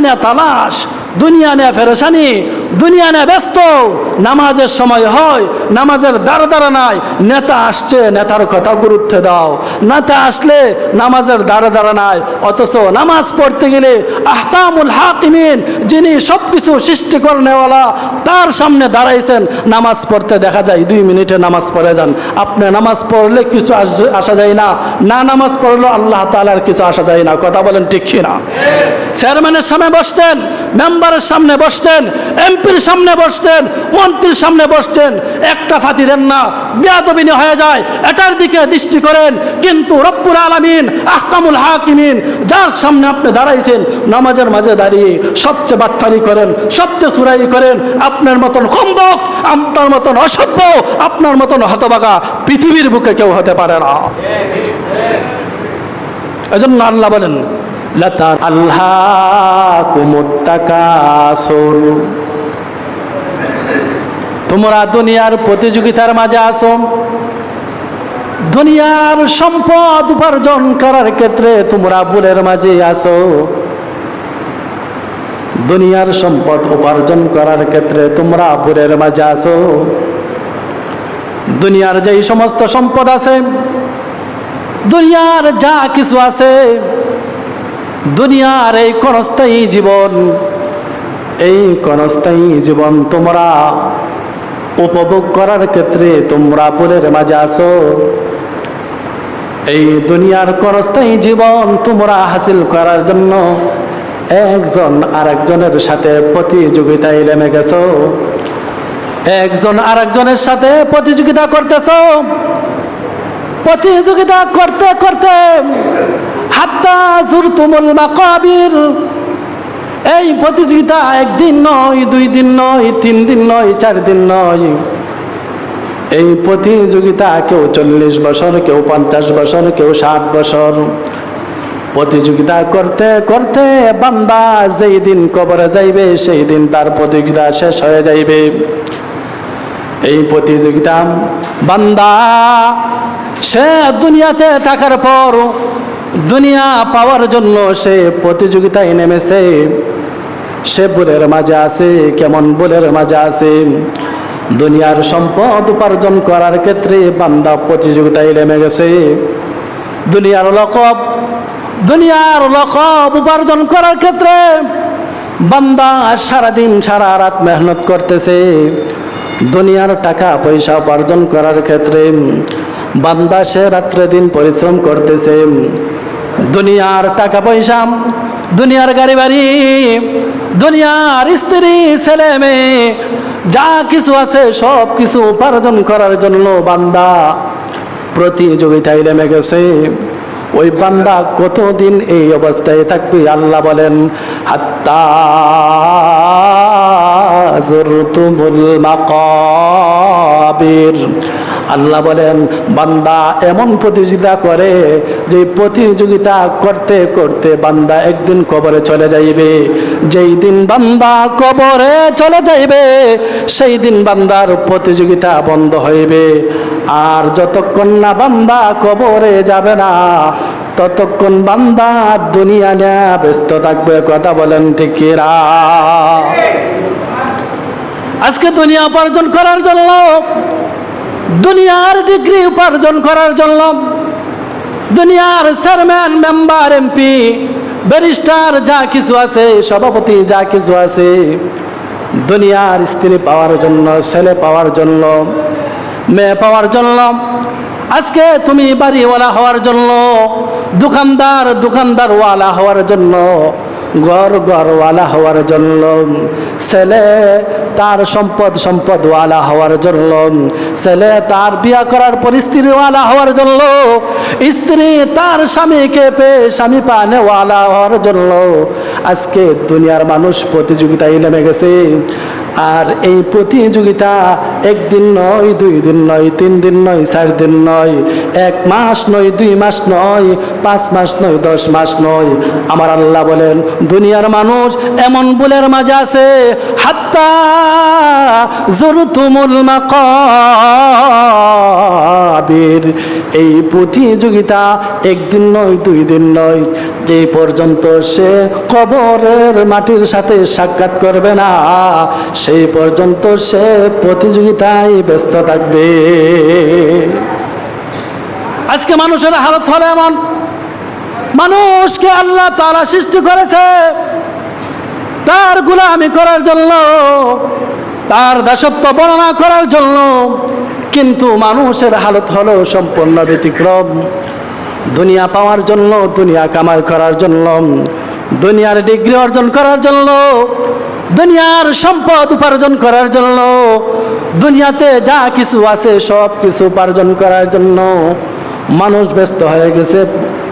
নিয়ে তালাশ, দুনিয়া নিয়ে ফেরেশানি, দুনিয়া নিয়ে ব্যস্ত। নামাজের সময় হয়, নামাজের দাঁড়া নাই। নেতা আসছে, নেতার কথা গুরুত্ব দাও। নেতা আসলে নামাজের দাঁড়া নাই। অথচ নামাজ পড়তে গেলে আহকামুল হাকিমিন, যিনি সব কিছু সৃষ্টি করনেওয়ালা, তার সামনে দাঁড়াইছেন। নামাজ পড়তে দেখা যায় 2 মিনিটে নামাজ পড়ে যান। আপনি নামাজ পড়লে কিছু আসা যায় না, না নামাজ পড়লেও আল্লাহ তাআলার কিছু আসা যায় না। কথা বলেন ঠিক কিনা? চেয়ারম্যানের সামনে বসতেন, মেম্বারের সামনে বসতেন, এমপির সামনে বসতেন, মন্ত্রীর সামনে বসতেন, একটা ফাতি দেন না, বেয়াদবিনী হয়ে যায়। এটার দিকে দৃষ্টি করেন। কিন্তু রব্বুল আলামিন আহকামুল হাকিমিন, যার সামনে আপনি দাঁড়াইছেন, নামাজের মাঝে দাঁড়িয়ে সবচেয়ে বাটপারি করেন, সবচেয়ে চুরাই করেন। আপনার মতন কমবক, আপনার মতন অসভ্য, আপনার মতন হতভাগা পৃথিবীর বুকে কেউ হতে পারে না। এজন্য আল্লাহ বলেন, আল্লাহকুমুত তাকাসুর, তোমরা দুনিয়ার প্রতিযোগিতার মাঝে আছো। দুনিয়ার সম্পদ উপার্জন করার ক্ষেত্রে তোমরা ভুলের মাঝে আছো। দুনিয়ার সম্পদ উপার্জন করার ক্ষেত্রে তোমরা ভুলের মাঝে আছো। দুনিয়ার যেই সমস্ত সম্পদ আছে, দুনিয়ার যা কিছু আছে, দুনিয়ার এই ক্ষণস্থায়ী জীবন, এই ক্ষণস্থায়ী জীবন তোমরা উপভোগ করার ক্ষেত্রে তোমরা ভুলের মাঝে আছো। এই দুনিয়ার ক্ষণস্থায়ী জীবন তোমরা হাসিল করার জন্য একজন আরেকজনের সাথে প্রতিযোগিতায় নেমে গেছো। একজন আরেকজনের সাথে প্রতিযোগিতা করতেছো। প্রতিযোগিতা করতে করতে হাত্তা যুরতুমুল মাকাবির, এই প্রতিযোগিতা 1 দিন নয়, 2 দিন নয়, 3 দিন নয়, 4 দিন নয়। এই প্রতিযোগিতা কেউ 40 বছর, কেউ 50 বছর, কেউ 60 বছর প্রতিযোগিতা করতে করতে বান্দা যেই দিন কবরে যাইবে, সেই দিন তার প্রতিযোগিতা শেষ হয়ে যাইবে। এই প্রতিযোগিতা বান্দা সে দুনিয়াতে থাকার পর দুনিয়া পাওয়ার জন্য সে প্রতিযোগিতায় নেমেছে। সে ভুলের মাঝে আছে। কেমন ভুলের মাঝে আছে? দুনিয়ার সম্পদ উপার্জন করার ক্ষেত্রে বান্দা প্রতিযোগিতায় নেমে গেছে। দুনিয়ার লকব উপার্জন করার ক্ষেত্রে বান্দা সারাদিন সারা রাত মেহনত করতেছে। দুনিয়ার টাকা পয়সা উপার্জন করার ক্ষেত্রে বান্দা সে রাত্রে দিন পরিশ্রম করতেছে। দুনিয়ার টাকা পয়সা, দুনিয়ার গাড়ি বাড়ি, দুনিয়ার স্ত্রী ছেলে মেয়ে যা কিছু আছে সব কিছু উপার্জন করার জন্য বান্দা প্রতিযোগিতায় নেমে গেছে। ওই বান্দা কতদিন এই অবস্থায় থাকবে? আল্লাহ বলেন, হাত্তা যুরতুমুল মাকাবির। আল্লাহ বলেন, বান্দা এমন প্রতিযোগিতা করে যে প্রতিযোগিতা করতে করতে বান্দা একদিন কবরে চলে যাইবে। যেই দিন বান্দা কবরে চলে যাইবে, সেই দিন বান্দার প্রতিযোগিতা বন্ধ হইবে। আর যতক্ষণ না বান্দা কবরে যাবে না, ততক্ষণ বান্দা দুনিয়া নিয়ে ব্যস্ত থাকবে। কথা বলেন ঠিক কিনা? আজকে দুনিয়া উপার্জন করার জন্য, দুনিয়ার ডিগ্রি উপার্জন করার জন্য, দুনিয়ার চেয়ারম্যান, মেম্বার, এমপি, ব্যারিস্টার যা কিছু আছে, সভাপতি যা কিছু আছে, দুনিয়ার স্ত্রী পাওয়ার জন্য, ছেলে পাওয়ার জন্য, মেয়ে পাওয়ার জন্য, আজকে তুমি বাড়িওয়ালা হওয়ার জন্য, দোকানদারওয়ালা হওয়ার জন্য, ঘরওয়ালা হওয়ার জন্য, ছেলে তার সম্পদওয়ালা হওয়ার জন্য, ছেলে তার বিয়া করার পরিস্থিতিওয়ালা হওয়ার জন্য, স্ত্রী তার স্বামীকে পেয়ে স্বামী পানেওয়ালা হওয়ার জন্য আজকে দুনিয়ার মানুষ প্রতিযোগিতায় নেমে গেছে। আর এই প্রতিযোগিতা একদিন নয়, 2 দিন নয়, 3 দিন নয়, 4 দিন নয়, 1 মাস নয়, 2 মাস নয়, 5 মাস নয়, 10 মাস নয়। আমার আল্লাহ বলেন দুনিয়ার মানুষ এমন বুলের মাঝে আছে, হাত্তা যুরতুমুল মাকাবির, এই প্রতিযোগিতা একদিন নয়, 2 দিন নয়, যে পর্যন্ত সে কবরের মাটির সাথে সাক্ষাৎ করবে না সেই পর্যন্ত সে প্রতিযোগিতায় ব্যস্ত থাকবে। আজকে মানুষের হালত হলো এমন, মানুষকে আল্লাহ তাআলা সৃষ্টি করেছে তার গোলামি করার জন্য, তার দাসত্ব বর্ণনা করার জন্য, কিন্তু মানুষের হালত হলো সম্পূর্ণ ব্যতিক্রম। দুনিয়া পাওয়ার জন্য, দুনিয়া কামাই করার জন্য, দুনিয়ার ডিগ্রি অর্জন করার জন্য, দুনিয়ার সম্পদ উপার্জন করার জন্য, দুনিয়াতে যা কিছু আছে সব কিছু উপার্জন করার জন্য মানুষ ব্যস্ত হয়ে গেছে,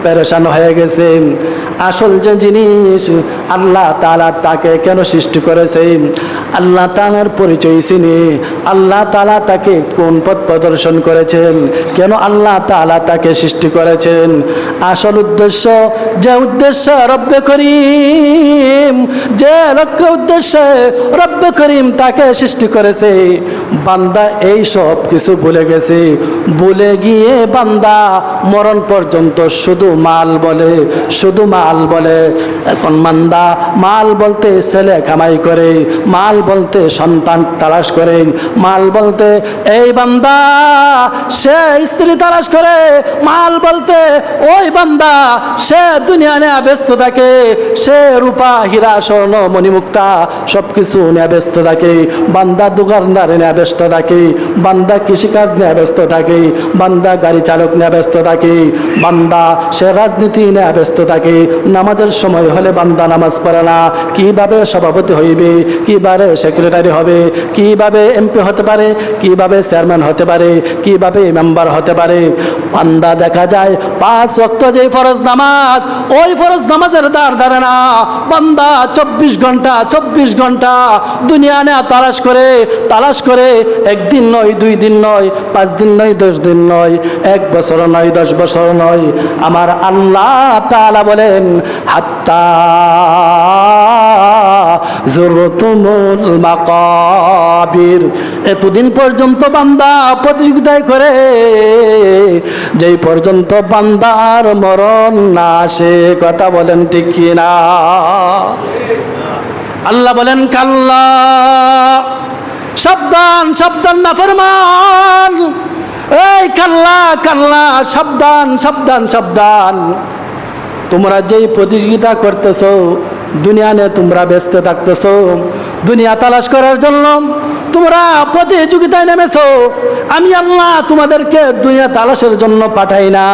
পেরেশান হয়ে গেছে। আসল যে জিনিস আল্লাহ তাআলা তাকে কেন সৃষ্টি করেছে, আল্লাহ তাআলার পরিচয় চিনি, আল্লাহ তাআলা তাকে কোন পথ প্রদর্শন করেছেন, কেন আল্লাহ তাআলা তাকে সৃষ্টি করেছেন, আসল উদ্দেশ্য, যে উদ্দেশ্য রব্বে করিম, যে লক্ষ্য উদ্দেশ্যে রব্বে করিম তাকে সৃষ্টি করেছে, বান্দা এই সব কিছু ভুলে গেছে। ভুলে গিয়ে বান্দা মরণ পর্যন্ত শুধু মাল বলে, শুধু মাল বলে। এখন বান্দা মাল বলতে ছেলে কামাই করে, মাল বলতে সন্তান তালাশ করে, মাল বলতে এই বান্দা সে স্ত্রী তালাশ করে, মাল বলতে ওই বান্দা সে দুনিয়া নিয়ে ব্যস্ত থাকে, সে রূপা হীরা স্বর্ণ মণিমুক্তা সব কিছু নিয়ে ব্যস্ত থাকে, বান্দা দোকানদার নিয়ে ব্যস্ত থাকে, বান্দা কৃষিকাজ নিয়ে ব্যস্ত থাকে, বান্দা গাড়ি চালক নিয়ে ব্যস্ত থাকে, বান্দা সে রাজনীতি নিয়ে ব্যস্ত থাকে। নামাজের সময় হলে বান্দা নামাজ পড়ে না, কিভাবে সভাপতি হইবে, কিভাবে সেক্রেটারি হবে, কিভাবে এমপি হতে পারে, কিভাবে চেয়ারম্যান হতে পারে, কিভাবে মেম্বার হতে পারে। বান্দা দেখা যায় 5 ওয়াক্ত যে ফরজ নামাজ, ওই ফরজ নামাজের দ্বার ধারে না, বান্দা 24 ঘন্টা দুনিয়া নিয়ে তালাশ করে, একদিন নয়, 2 দিন নয়, 5 দিন নয়, 10 দিন নয়, 1 বছর নয়, 10 বছর নয়। আমার আল্লাহ তাআলা বলেন হাত্তা যুরতুমুল মাকাবির, এতদিন পর্যন্ত বান্দা প্রতিযোগিতায় করে যেই পর্যন্ত বান্দার মরণ না আসে। কথা বলেন ঠিক কি না? আল্লাহ বলেন কাল্লা, সাবধান সাবধান নাফরমান, এই কাল্লা কাল্লা, সাবধান সাবধান সাবধান। তোমরা যেই প্রতিযোগিতা করতেছো, দুনিয়া নিয়ে তোমরা ব্যস্ত থাকতেছো, দুনিয়া তালাশ করার জন্য তোমরা প্রতিযোগিতায় নেমেছো, আমি আল্লাহ তোমাদেরকে দুনিয়া তালাশের জন্য পাঠাই না,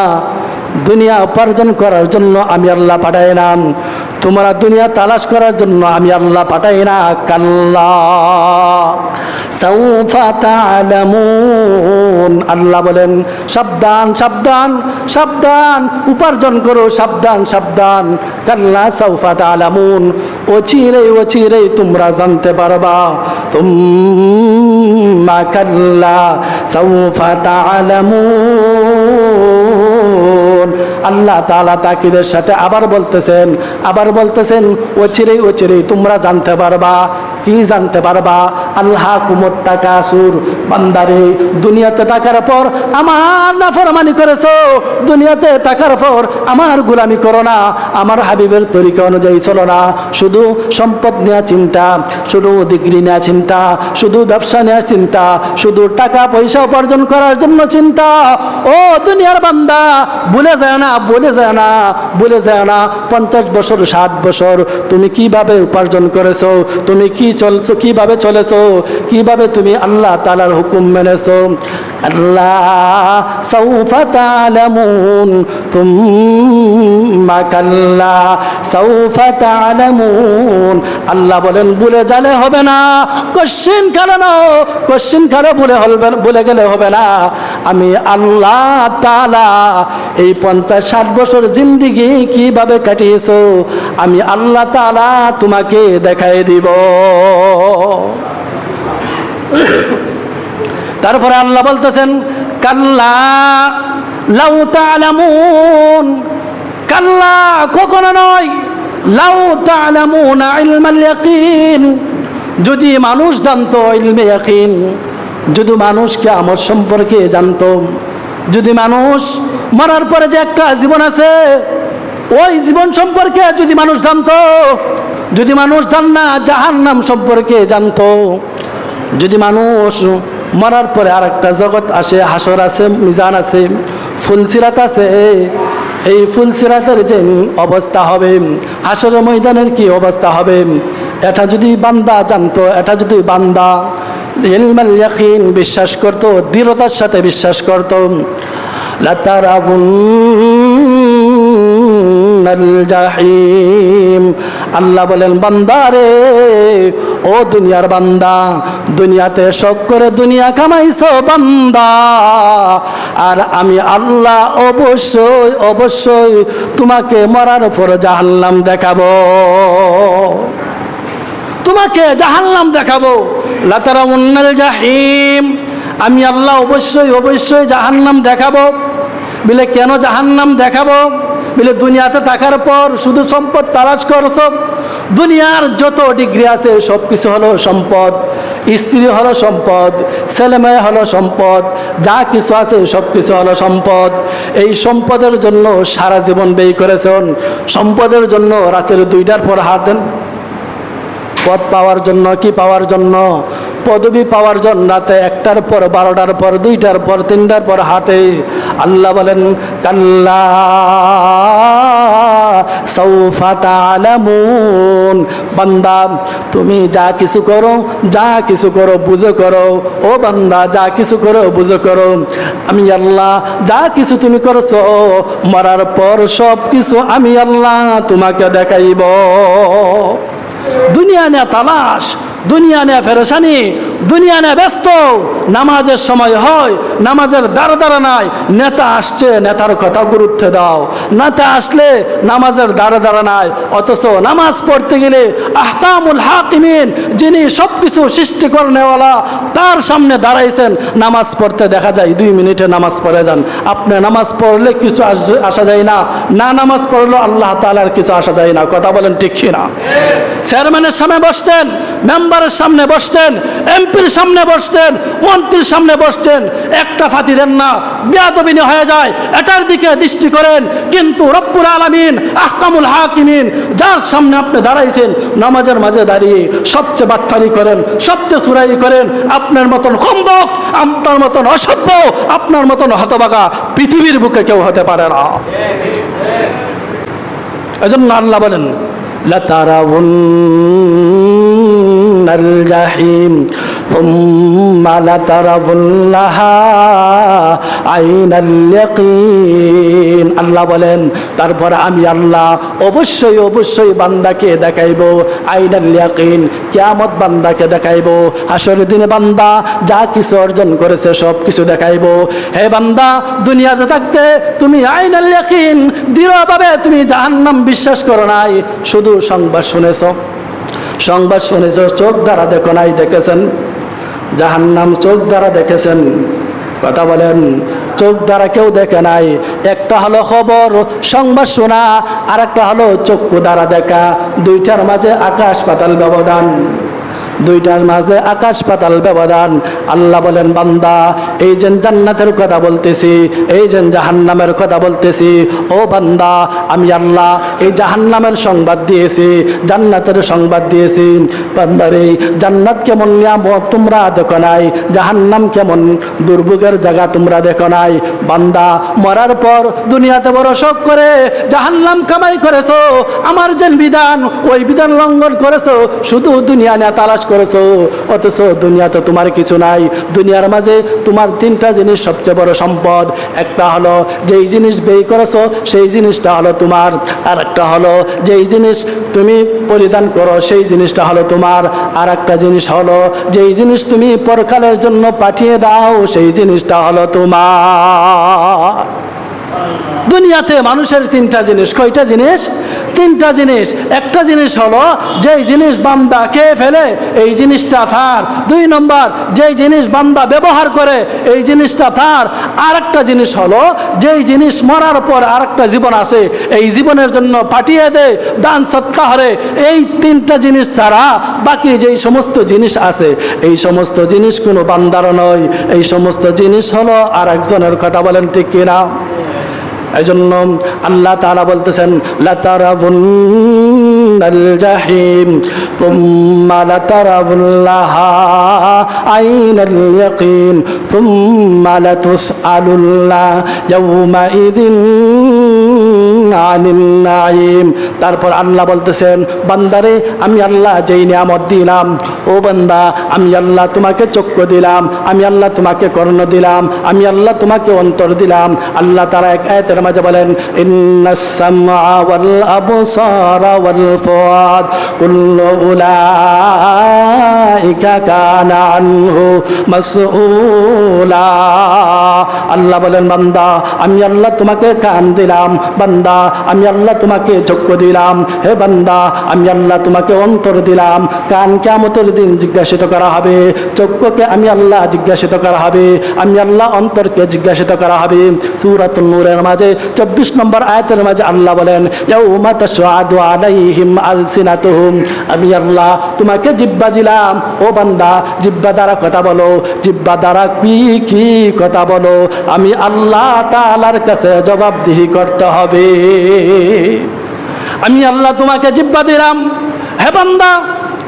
দুনিয়া উপার্জন করার জন্য আমি আল্লাহ পাঠাই না, তোমরা দুনিয়া তালাশ করার জন্য আমি আল্লাহ পাঠাই না। কাল্লা সাউফা তা'লামুন, আল্লাহ বলেন সাবধান সাবধান সাবধান, উপার্জন করো, সাবধান সাবধান। কাল্লা সাউফা তা'লামুন, অচিরেই তোমরা জানতে পারবা। তুম্মা কাল্লা সাউফা তা'লামুন। আল্লাহ তাআলা তাকিদের সাথে আবার বলতেছেন অচিরেই তোমরা জানতে পারবা। কি জানতে পারবা? আল্লাহ কুমত তাকাসুর, বান্দারে দুনিয়াতে থাকার পর আমার নাফরমানি করেছো, দুনিয়াতে থাকার পর আমার গোলামি করো না, আমার হাবিবের তরিকা অনুযায়ী চলো না, শুধু সম্পদ নেওয়া চিন্তা, শুধু ডিগ্রি নেওয়া চিন্তা, শুধু ব্যবসা নেওয়ার চিন্তা, শুধু টাকা পয়সা উপার্জন করার জন্য চিন্তা। ও দুনিয়ার বান্দা, ভুলে যায় না 50 বছর 60 বছর তুমি কিভাবে উপার্জন করেছো, তুমি কি চলছো, কিভাবে চলেছো, কিভাবে তুমি আল্লাহ তাআলার হুকুম মেনেছো। আল্লাহ সাউফা তা'লামুন, তুম্মা কাল্লা সাউফা তা'লামুন। আল্লাহ বলেন ভুলে গেলে হবে না, কোশ্চিন কালে ভুলে গেলে হবে না। আমি আল্লাহ তাআলা এই 50-60 বছর জিন্দেগি কিভাবে কাটিয়েছো, আমি আল্লাহ তাআলা তোমাকে দেখাই দিব। তারপরে আল্লাহ বলতেছেন কাল্লা লাউ তা'লামুন, কাল্লা কখনো নয়, লাউ তা'লামুনা ইলমাল ইয়াকিন, যদি মানুষ জানতো ইলমে ইয়াকিন, যদি মানুষ কিয়ামত সম্পর্কে জানতো, যদি মানুষ মরার পরে যে একটা জীবন আছে ওই জীবন সম্পর্কে যদি মানুষ জানতো, যদি মানুষ জান্নাত জাহান্নাম সম্পর্কে জানতো, যদি মানুষ মরার পরে আর একটা জগৎ আসে, হাসর আছে, মিজান আছে, ফুলসিরাত আছে, এই ফুলসিরাতের যে অবস্থা হবে, হাসরের ময়দানের কি অবস্থা হবে, এটা যদি বান্দা জানতো, এটা যদি বান্দা ইলমাল ইয়াকিন বিশ্বাস করতো, দৃঢ়তার সাথে বিশ্বাস করতো, লাতারাবুন্নাল জাহিম, আল্লাহ বলেন বান্দারে, ও দুনিয়ার বান্দা, দুনিয়াতে শখ করে দুনিয়া কামাইছো বান্দা, আর আমি আল্লাহ অবশ্যই অবশ্যই তোমাকে মরার পর জাহান্নাম দেখাবো, তোমাকে জাহান্নাম দেখাবো। লাতারাউন্নাল জাহিম, আমি আল্লাহ অবশ্যই অবশ্যই জাহান্নাম দেখাবো। বলে কেন জাহান্নাম দেখাবো? বলে দুনিয়াতে থাকার পর শুধু সম্পদ তালাশ করছো, দুনিয়ার যত ডিগ্রি আছে সব কিছু হলো সম্পদ, স্ত্রী হলো সম্পদ, ছেলে মেয়ে হলো সম্পদ, যা কিছু আছে সব কিছু হলো সম্পদ। এই সম্পদের জন্য সারা জীবন ব্যয় করেছেন, সম্পদের জন্য রাতের 2টার পর হাত দেন, পদ পাওয়ার জন্য, কি পাওয়ার জন্য? পদবি পাওয়ার জন্য রাতে 1টার পর 12টার পর 2টার পর 3টার পর হাটে। আল্লাহ বলেন কাল্লা সাউফা তা'লামুন, বান্দা তুমি যা কিছু করো, যা কিছু করো বুঝে করো, ও বান্দা যা কিছু করো বুঝে করো, আমি আল্লাহ যা কিছু তুমি করছো মরার পর সব কিছু আমি আল্লাহ তোমাকে দেখাইব। দুনিয়া নিয়ে তালাশ, দুনিয়া নিয়ে ফেরেশানি, দুনিয়া নিয়ে ব্যস্ত, নামাজের সময় হয় নামাজের দ্বারা নাই, নেতা আসছে নেতার কথা গুরুত্ব দাও, নেতা আসলে নামাজের দ্বারা নাই, অথচ নামাজ পড়তে গেলে আহকামুল হাকিমিন, যিনি সব কিছু সৃষ্টি করনেওয়ালা, তার সামনে দাঁড়াইছেন, নামাজ পড়তে দেখা যায় 2 মিনিটে নামাজ পড়ে যান। আপনি নামাজ পড়লে কিছু আসা যায় না, না নামাজ পড়লেও আল্লাহ তাআলার কিছু আসা যায় না। কথা বলেন ঠিক কিনা? চেয়ারম্যানের সামনে বসতেন, মেম্বারের সামনে বসতেন, এমপির সামনে বসতেন, মন্ত্রীর সামনে বসতেন, একটা ফাতি দেন না, বেয়াদবি হয়ে যায়, এটার দিকে দৃষ্টি করেন। কিন্তু রব্বুল আলামিন আহকামুল হাকিমিন, যার সামনে আপনি দাঁড়াইছেন, নামাজের মাঝে দাঁড়িয়ে সবচেয়ে বাটপারি করেন, সবচেয়ে চুরাই করেন, আপনার মতন কমবক, আপনার মতন অসভ্য, আপনার মতন হতভাগা পৃথিবীর বুকে কেউ হতে পারে না। এজন্য আল্লাহ বলেন লাতারাউন্নাল জাহিম সুম্মা লাতারাউন্নাহা আইনাল ইয়াকিন, আল্লাহ বলেন তারপর আমি আল্লাহ অবশ্যই অবশ্যই বান্দাকে দেখাইব আইনাল ইয়াকিন, কিয়ামত বান্দাকে দেখাইব, হাসরের দিনে বান্দা যা কিছু অর্জন করেছে সব কিছু দেখাইব। হে বান্দা, দুনিয়াতে থাকতে তুমি আইনাল ইয়াকিন দৃঢ়ভাবে তুমি জাহান্নাম বিশ্বাস করো নাই, শুধু সংবাদ শুনেছ, সংবাদ শুনেছ, চোখ দ্বারা দেখো নাই, দেখেছেন জাহান্নাম চোখ দ্বারা দেখেছেন। কথা বলেন, চোখ দ্বারা কেউ দেখে নাই। একটা হলো খবর সংবাদ শোনা, আর একটা হলো চক্ষু দ্বারা দেখা, দুইটার মাঝে আকাশ পাতাল ব্যবধান, দুইটার মাঝে আকাশ পাতাল ব্যবধান। আল্লাহ বলেন বান্দা, এই যে জান্নাতের কথা বলতেছি, এই যে জাহান্নামের কথা বলতেছি, ও বান্দা আমি আল্লাহ এই জাহান্নামের সংবাদ দিয়েছি, জান্নাতের সংবাদ দিয়েছি। বান্দারে, জান্নাত কেমন নিয়ামত তোমরা দেখো নাই, জাহান্নাম কেমন দুর্ভোগের জায়গা তোমরা দেখো নাই। বান্দা, মরার পর দুনিয়াতে বড় শখ করে জাহান্নাম কামাই করেছো, আমার যে বিধান ওই বিধান লঙ্ঘন করেছো, শুধু দুনিয়া নিয়ে তালাশ করেছো, অথচ দুনিয়াতে তোমার কিছু নাই। দুনিয়ার মাঝে তোমার 3টা জিনিস সবচেয়ে বড় সম্পদ। একটা হলো যেই জিনিস ব্যয় করেছো সেই জিনিসটা হলো তোমার, আর একটা হলো যেই জিনিস তুমি পরিধান করো সেই জিনিসটা হলো তোমার, আর একটা জিনিস হলো যেই জিনিস তুমি পরকালের জন্য পাঠিয়ে দাও সেই জিনিসটা হলো তোমার। দুনিয়াতে মানুষের 3টা জিনিস, কয়টা জিনিস? তিনটা জিনিস। একটা জিনিস হলো যেই জিনিস বান্দা খেয়ে ফেলে এই জিনিসটা তার। 2 নম্বর, যেই জিনিস বান্দা ব্যবহার করে এই জিনিসটা তার। আর একটা জিনিস হলো যেই জিনিস মরার পর আর একটা জীবন আসে, এই জীবনের জন্য পাঠিয়ে দেয়, দান সৎকা করে। এই তিনটা জিনিস ছাড়া বাকি যেই সমস্ত জিনিস আছে এই সমস্ত জিনিস কোনো বান্দার নয়, এই সমস্ত জিনিস হলো আর একজনের। কথা বলেন ঠিক কিনা? এই জন্য আল্লাহ তাআলা বলতেছেন লাতারাবুন্নাল জাহিম সুম্মা লাতারাবুল্লাহা আইনাল ইয়াকিন সুম্মা লাতুসআলুল্লাহ ইয়াউমাইযিন আনিন নাঈম। তারপর আল্লাহ বলতেছেন বান্দারে আমি আল্লাহ যেই নিয়ামত দিলাম, ও বান্দা আমি আল্লাহ তোমাকে চক্ষু দিলাম, আমি আল্লাহ তোমাকে কর্ণ দিলাম, আমি আল্লাহ তোমাকে অন্তর দিলাম। আল্লাহ তাআলা এক আয়াতের মাঝে বলেন ইন্নাস সামআ ওয়াল আবসারা ওয়াল ফুআদ কুল্লু উলাইকা কানা আনহু মাসউলা। আল্লাহ বলেন বান্দা আমি আল্লাহ তোমাকে কান দিলাম, বান্দা আমি আল্লাহ তোমাকে চক্ষু দিলাম, হে বান্দা আমি আল্লাহ তোমাকে অন্তর দিলাম। কান কিয়ামতের দিন জিজ্ঞাসিত করা হবে, চক্ষুকে আমি আল্লাহ জিজ্ঞাসিত করা হবে, আমি আল্লাহ অন্তরকে জিজ্ঞাসিত করা হবে। সূরাতুন নূরের মাঝে 24 নম্বর আয়াতের মাঝে আল্লাহ বলেন ইয়াউমা তাশহাদু আলাইহিম আলসিনাতুহুম। আমি আল্লাহ তোমাকে জিহ্বা দিলাম, ও বান্দা জিহ্বা দ্বারা কথা বলো, জিহ্বা দ্বারা কি কি কথা বলো আমি আল্লাহ তাআলার কাছে জবাবদিহি করতে হবে। আমি আল্লাহ তোমাকে জিহ্বা দিলাম, হে বান্দা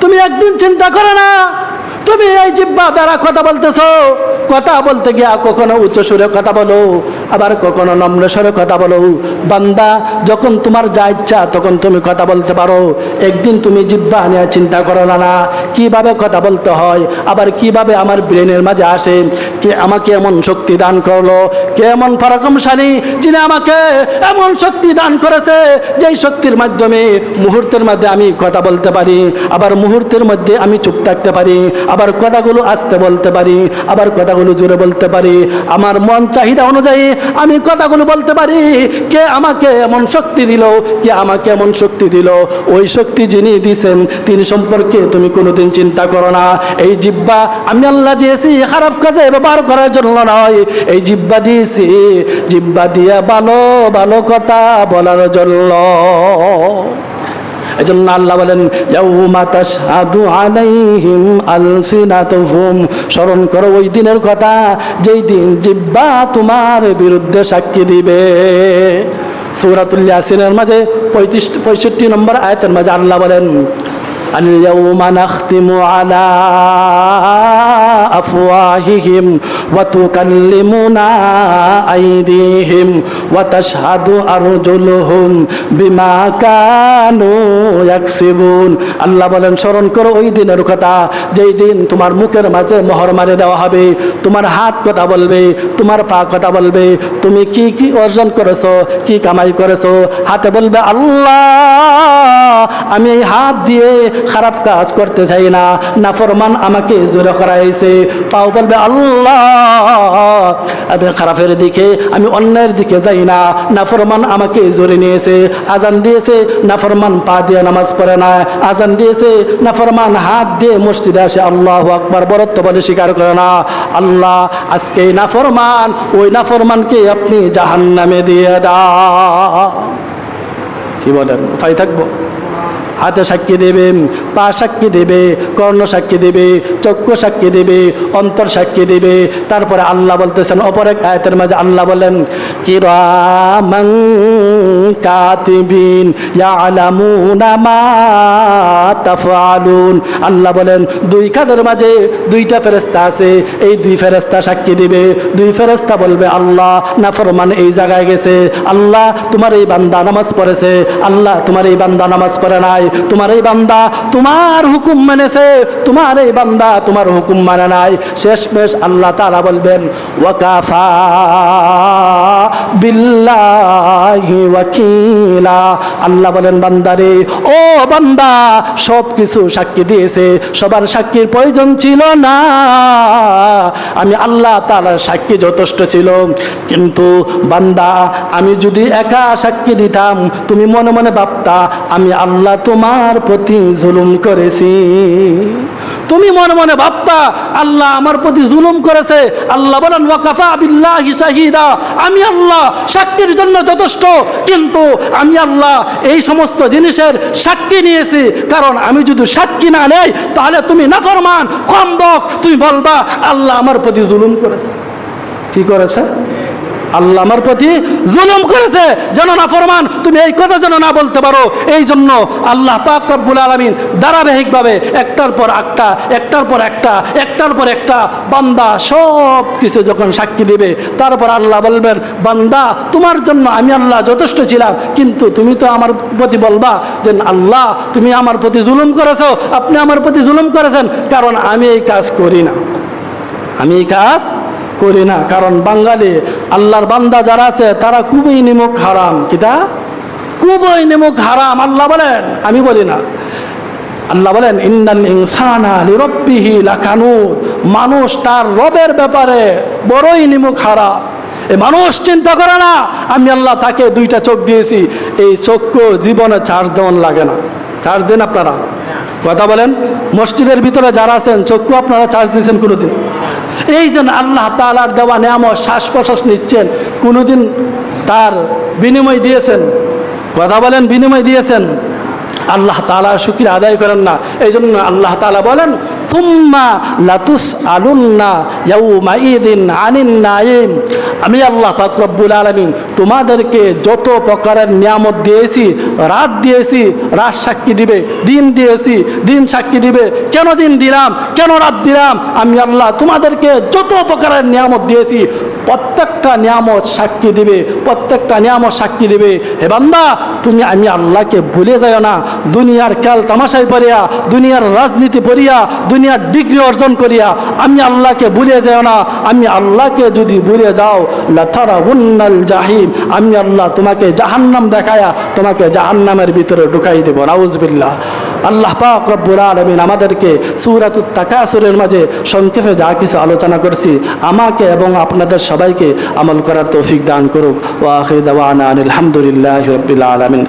তুমি একদিন চিন্তা করে না তুমি এই জিহ্বা দ্বারা কথা বলতেছো, কথা বলতে গিয়া কখনো উচ্চ সুরে কথা বলো, আবার কখনো নম্র স্বরে কথা বলো। বান্দা যখন তোমার যা ইচ্ছা তখন তুমি কথা বলতে পারো, একদিন তুমি জিহ্বা নিয়ে চিন্তা করো না কিভাবে কথা বলতে হয়, আবার কিভাবে আমার ব্রেনের মাঝে আসে, কে আমাকে এমন শক্তি দান করলো, কে এমন পরাক্রমশালী যিনি আমাকে এমন শক্তি দান করেছে যেই শক্তির মাধ্যমে মুহূর্তের মধ্যে আমি কথা বলতে পারি, আবার মুহূর্তের মধ্যে আমি চুপ থাকতে পারি, আবার কথাগুলো আস্তে বলতে পারি, আবার কথাগুলো জোরে বলতে পারি, আমার মন চাহিদা অনুযায়ী আমি কথাগুলো বলতে পারি। কে আমাকে এমন শক্তি দিল, কে আমাকে এমন শক্তি দিল? ওই শক্তি যিনি দিয়েছেন তিনি সম্পর্কে তুমি কোনোদিন চিন্তা করো না। এই জিহ্বা আমি আল্লাহ দিয়েছি খারাপ কাজে ব্যবহার করার জন্য নয়, এই জিহ্বা দিয়েছি জিহ্বা দিয়ে ভালো ভালো কথা বলার জন্য। এজন্য আল্লাহ বলেন ইয়াউমা তাশহাদু আলাইহিম আলসিনাতুহুম। স্মরণ করো ওই দিনের কথা যেই দিন জিহ্বা তোমার বিরুদ্ধে সাক্ষী দিবে। সূরাতুল ইয়াসিনের মাঝে 65 নম্বর আয়াতের মাঝে আল্লাহ বলেন اليوم نختم على أفواههم وتكلمنا أيديهم وتشهد أرجلهم بما كانوا يكسبون। আল্লাহ বলেন স্মরণ করো ওই দিনের কথা যেই দিন তোমার মুখের মাঝে মোহর মারে দেওয়া হবে, তোমার হাত কথা বলবে, তোমার পা কথা বলবে, তুমি কি কি অর্জন করেছো, কি কামাই করেছো। হাতে বলবে আল্লাহ আমি এই হাত দিয়ে খারাপ কাজ করতে চাই না, নাফরমান আমাকে জোরে করাইছে। পাও বলবে আল্লাহ আমি খারাপের দিকে আমি অন্যের দিকে যাই না, নাফরমান আমাকে জোরে নিয়েছে। আজান দিয়েছে নাফরমান পা দিয়ে নামাজ পড়ে না, আজান দিয়েছে নাফরমান হাত দিয়ে মসজিদে আসে আল্লাহু আকবার বরত্ব বলে স্বীকার করে না। আল্লাহ আজকে নাফরমান ওই নাফরমানকে আপনি জাহান্নামে দিয়ে দাও। কি বলেন? উপায় থাকবো? হাতে সাক্ষী দেবে, পা সাক্ষী দেবে, কর্ণ সাক্ষী দেবে, চক্ষু সাক্ষী দেবে, অন্তর সাক্ষী দেবে। তারপরে আল্লাহ বলতেছেন অপর এক আয়াতের মাঝে আল্লাহ বলেন কিরামান কাতিবিন ইয়ালামুনা মা তাফআলুন। আল্লাহ বলেন দুই খাদের মাঝে দুইটা ফেরেশতা আছে, এই দুই ফেরেশতা সাক্ষী দিবে। দুই ফেরেশতা বলবে আল্লাহ নাফরমান এই জায়গায় গেছে, আল্লাহ তোমার এই বান্দা নামাজ পড়েছে, আল্লাহ তোমার এই বান্দা নামাজ পড়ে নাই, তোমার এই বান্দা তোমার হুকুম মেনেছে, তোমার এই বান্দা তোমার হুকুম মানে নাই। শেষমেশ আল্লাহ তাআলা বলবেন ওয়াকাফা বিল্লাহি ওয়াকিলা। আল্লাহ বলেন বান্দারে, ও বান্দা সব কিছু সাক্ষী দিয়েছে, সবার সাক্ষীর প্রয়োজন ছিল না, আমি আল্লাহ তাআলার সাক্ষী যথেষ্ট ছিল। কিন্তু বান্দা আমি যদি একা সাক্ষী দিতাম, তুমি মনে মনে ভাবতা আমি আল্লাহ তোমার প্রতি জুলুম করেছি। তুমি মনে মনে ভাবতা আল্লাহ আমার প্রতি জুলুম করেছে। আল্লাহ বলেন ওয়াকাফা বিল্লাহি শাহিদা, আমি আল্লাহ সাক্ষীর জন্য যথেষ্ট। কিন্তু আমি আল্লাহ এই সমস্ত জিনিসের সাক্ষী নিয়েছি, কারণ আমি যদি সাক্ষী না নেই তাহলে তুমি নাফরমান কমবক, তুমি বলবা আল্লাহ আমার প্রতি জুলুম করেছে। কি করেছে? আল্লাহ আমার প্রতি জুলুম করেছে, যেন নাফরমান তুমি এই কথা যেন না বলতে পারো। এই জন্য আল্লাহ পাক রব্বুল আলামিন ধারাবাহিকভাবে একটার পর একটা, একটার পর একটা, একটার পর একটা বান্দা সব কিছু যখন সাক্ষী দিবে, তারপর আল্লাহ বলবেন বান্দা তোমার জন্য আমি আল্লাহ যথেষ্ট ছিলাম, কিন্তু তুমি তো আমার প্রতি বলবা যে আল্লাহ তুমি আমার প্রতি জুলুম করেছো, আপনি আমার প্রতি জুলুম করেছেন, কারণ আমি এই কাজ করি না, আমি এই কাজ করি না। কারণ বাঙালি আল্লাহর বান্দা যারা আছে তারা খুবই নিমুখ হারাম। কিতা? খুবই নিমুখ হারাম। আল্লাহ বলেন, আমি বলি না। আল্লাহ বলেন ইন্নাল ইনসানা লিরাব্বিহি লাকানুদ, মানুষ তার রবের ব্যাপারে বড়ই নিমুখ হারাম। এই মানুষ চিন্তা করে না আমি আল্লাহ তাকে দুইটা চোখ দিয়েছি, এই চোখকে জীবনে চার্জ দেওয়ান লাগে না। চার্জ দেন আপনারা? কথা বলেন। মসজিদের ভিতরে যারা আছেন চক্ষু আপনারা চার্জ দিয়েছেন কোনোদিন? এই যে আল্লাহ তাআলার দেওয়া নেয়ামত, শ্বাস প্রশ্বাস নিচ্ছেন, কোনোদিন তার বিনিময় দিয়েছেন? কথা বলেন, বিনিময় দিয়েছেন? আল্লাহ তাআলা শুকরিয়া আদায় করেন না। এই জন্য আল্লাহ তাআলা বলেন সুম্মা লাতুসআলুন্না ইয়াউমাইযিন আনিন নাঈম। আমি আল্লাহ পাক রব্বুল আলামিন তোমাদেরকে যত প্রকারের নিয়ামত দিয়েছি, রাত দিয়েছি, রাত সাক্ষী দিবে, দিন দিয়েছি, দিন সাক্ষী দিবে। কেন দিন দিলাম, কেন রাত দিলাম? আমি আল্লাহ তোমাদেরকে যত প্রকারের নিয়ামত দিয়েছি প্রত্যেকটা নিয়ামত সাক্ষী দিবে, প্রত্যেকটা নিয়ামত সাক্ষী দিবে। হে বান্দা তুমি আমি আল্লাহকে ভুলে যাও না। দুনিয়ার খেল তামাশায় পড়িয়া, দুনিয়ার রাজনীতি পড়িয়া, দুনিয়ার ডিগ্রি অর্জন করিয়া আমি আল্লাহকে ভুলে যাও না। আমি আল্লাহকে যদি ভুলে যাও লাতারাউন্নাল জাহিম, আমি আল্লাহ তোমাকে জাহান্নাম দেখায়া তোমাকে জাহান্নামের ভিতরে ঢুকাই দেব। নাউজুবিল্লাহ। আল্লাহ পাক রব্বুল আলামিন আমাদেরকে সূরাতুত তাকাসুরের মাঝে সংক্ষেপে যা কিছু আলোচনা করছি আমাকে এবং আপনাদের সবাইকে আমল করার তৌফিক দান করুক। ওয়া আখিরু দাওয়ানা আলহামদুলিল্লাহি রাব্বিল আলামিন।